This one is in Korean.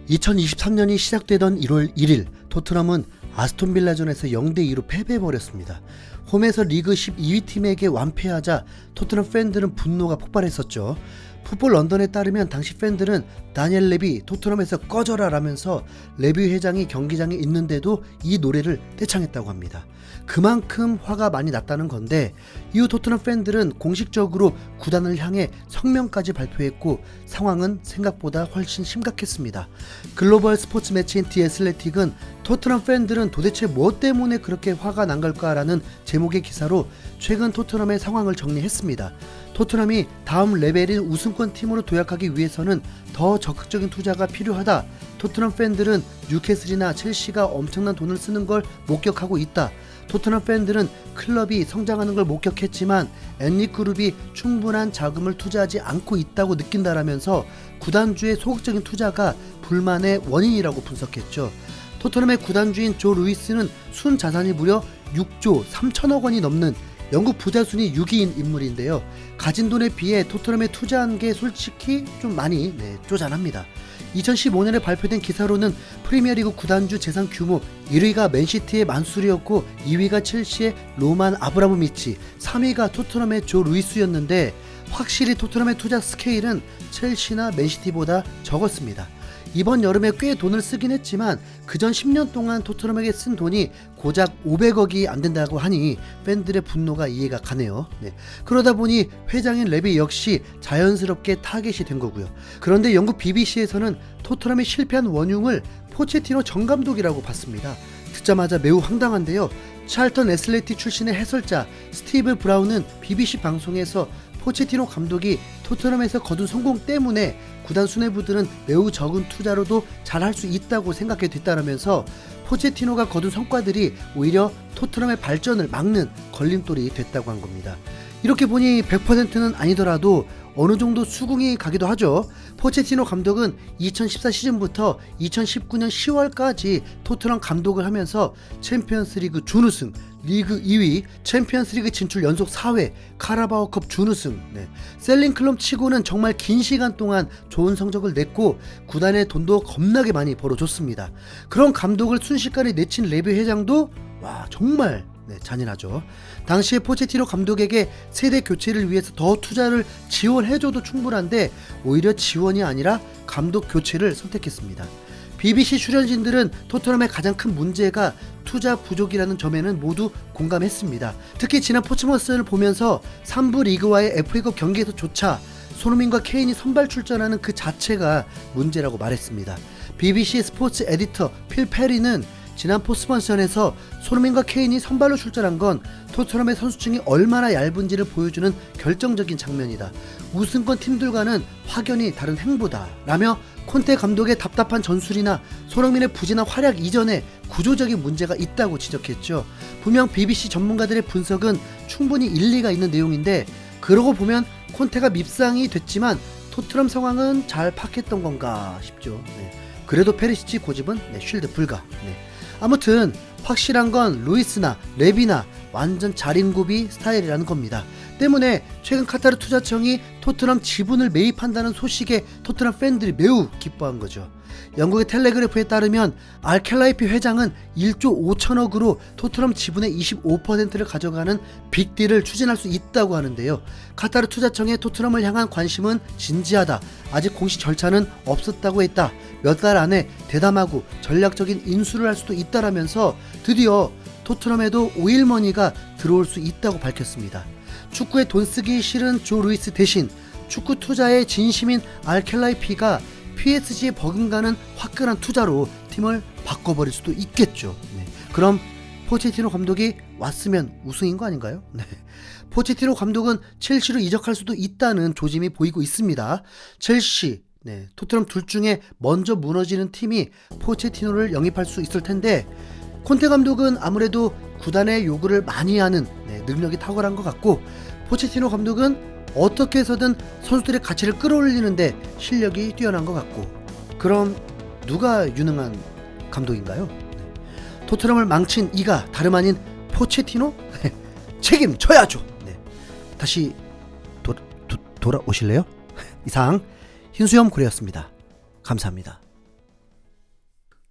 2023년이 시작되던 1월 1일 토트넘은 아스톤빌라전에서 0대2로 패배해버렸습니다. 홈에서 리그 12위 팀에게 완패하자 토트넘 팬들은 분노가 폭발했었죠. 풋볼 런던에 따르면 당시 팬들은 다니엘 레비 토트넘에서 꺼져라 라면서 레비 회장이 경기장에 있는데도 이 노래를 떼창했다고 합니다. 그만큼 화가 많이 났다는 건데, 이후 토트넘 팬들은 공식적으로 구단을 향해 성명까지 발표했고 상황은 생각보다 훨씬 심각했습니다. 글로벌 스포츠 매체인 디 애슬레틱은 토트넘 팬들은 도대체 뭐 때문에 그렇게 화가 난 걸까라는 제목의 기사로 최근 토트넘의 상황을 정리했습니다. 토트넘이 다음 레벨인 우승권 팀으로 도약하기 위해서는 더 적극적인 투자가 필요하다. 토트넘 팬들은 뉴캐슬이나 첼시가 엄청난 돈을 쓰는 걸 목격하고 있다. 토트넘 팬들은 클럽이 성장하는 걸 목격했지만 엔릭 그룹이 충분한 자금을 투자하지 않고 있다고 느낀다라면서 구단주의 소극적인 투자가 불만의 원인이라고 분석했죠. 토트넘의 구단주인 조 루이스는 순 자산이 무려 6조 3천억 원이 넘는 영국 부자 순위 6위인 인물인데요. 가진 돈에 비해 토트넘에 투자한 게 솔직히 좀 많이 쪼잔합니다. 2015년에 발표된 기사로는 프리미어리그 구단주 재산 규모 1위가 맨시티의 만수리였고 2위가 첼시의 로만 아브라모비치, 3위가 토트넘의 조 루이스였는데 확실히 토트넘의 투자 스케일은 첼시나 맨시티보다 적었습니다. 이번 여름에 꽤 돈을 쓰긴 했지만 그전 10년 동안 토트넘에게 쓴 돈이 고작 500억이 안 된다고 하니 팬들의 분노가 이해가 가네요. 그러다 보니 회장인 레비 역시 자연스럽게 타겟이 된 거고요. 그런데 영국 BBC에서는 토트넘이 실패한 원흉을 포체티노 전 감독이라고 봤습니다. 듣자마자 매우 황당한데요. 찰턴 애슬레틱 출신의 해설자 스티브 브라운은 BBC 방송에서 포체티노 감독이 토트넘에서 거둔 성공 때문에 구단 수뇌부들은 매우 적은 투자로도 잘할 수 있다고 생각해 됐다라면서 포체티노가 거둔 성과들이 오히려 토트넘의 발전을 막는 걸림돌이 됐다고 한 겁니다. 이렇게 보니 100%는 아니더라도 어느 정도 수긍이 가기도 하죠. 포체티노 감독은 2014 시즌부터 2019년 10월까지 토트넘 감독을 하면서 챔피언스리그 준우승, 리그 2위, 챔피언스리그 진출 연속 4회, 카라바오컵 준우승, 셀링클럽 치고는 정말 긴 시간 동안 좋은 성적을 냈고 구단의 돈도 겁나게 많이 벌어줬습니다. 그런 감독을 순식간에 내친 레비 회장도 정말 잔인하죠. 당시에 포체티노 감독에게 세대 교체를 위해서 더 투자를 지원해줘도 충분한데 오히려 지원이 아니라 감독 교체를 선택했습니다. BBC 출연진들은 토트넘의 가장 큰 문제가 투자 부족이라는 점에는 모두 공감했습니다. 특히 지난 포츠머스를 보면서 3부 리그와의 FA컵 경기에서조차 손흥민과 케인이 선발 출전하는 그 자체가 문제라고 말했습니다. BBC 스포츠 에디터 필 페리는 지난 포스먼션에서 손흥민과 케인이 선발로 출전한 건 토트넘의 선수층이 얼마나 얇은지를 보여주는 결정적인 장면이다. 우승권 팀들과는 확연히 다른 행보다 라며 콘테 감독의 답답한 전술이나 손흥민의 부진한 활약 이전에 구조적인 문제가 있다고 지적했죠. 분명 BBC 전문가들의 분석은 충분히 일리가 있는 내용인데 그러고 보면 콘테가 밉상이 됐지만 토트넘 상황은 잘 파악했던 건가 싶죠. 그래도 페리시치 고집은 쉴드 불가. 아무튼 확실한 건 루이스나 레비나 완전 자린고비 스타일이라는 겁니다. 때문에 최근 카타르 투자청이 토트넘 지분을 매입한다는 소식에 토트넘 팬들이 매우 기뻐한 거죠. 영국의 텔레그래프에 따르면 알켈라이피 회장은 1조 5천억으로 토트넘 지분의 25%를 가져가는 빅딜을 추진할 수 있다고 하는데요. 카타르 투자청의 토트넘을 향한 관심은 진지하다. 아직 공식 절차는 없었다고 했다. 몇 달 안에 대담하고 전략적인 인수를 할 수도 있다라면서 드디어 토트넘에도 오일머니가 들어올 수 있다고 밝혔습니다. 축구에 돈 쓰기 싫은 조 루이스 대신 축구 투자에 진심인 알켈라이피가 PSG에 버금가는 화끈한 투자로 팀을 바꿔버릴 수도 있겠죠. 그럼 포체티노 감독이 왔으면 우승인 거 아닌가요? 포체티노 감독은 첼시로 이적할 수도 있다는 조짐이 보이고 있습니다. 첼시, 토트넘 둘 중에 먼저 무너지는 팀이 포체티노를 영입할 수 있을 텐데 콘테 감독은 아무래도 구단의 요구를 많이 하는 능력이 탁월한 것 같고 포체티노 감독은 어떻게 해서든 선수들의 가치를 끌어올리는데 실력이 뛰어난 것 같고 그럼 누가 유능한 감독인가요? 토트넘을 망친 이가 다름 아닌 포체티노? 책임져야죠. 다시 돌아오실래요? 이상 흰수염 고래였습니다. 감사합니다.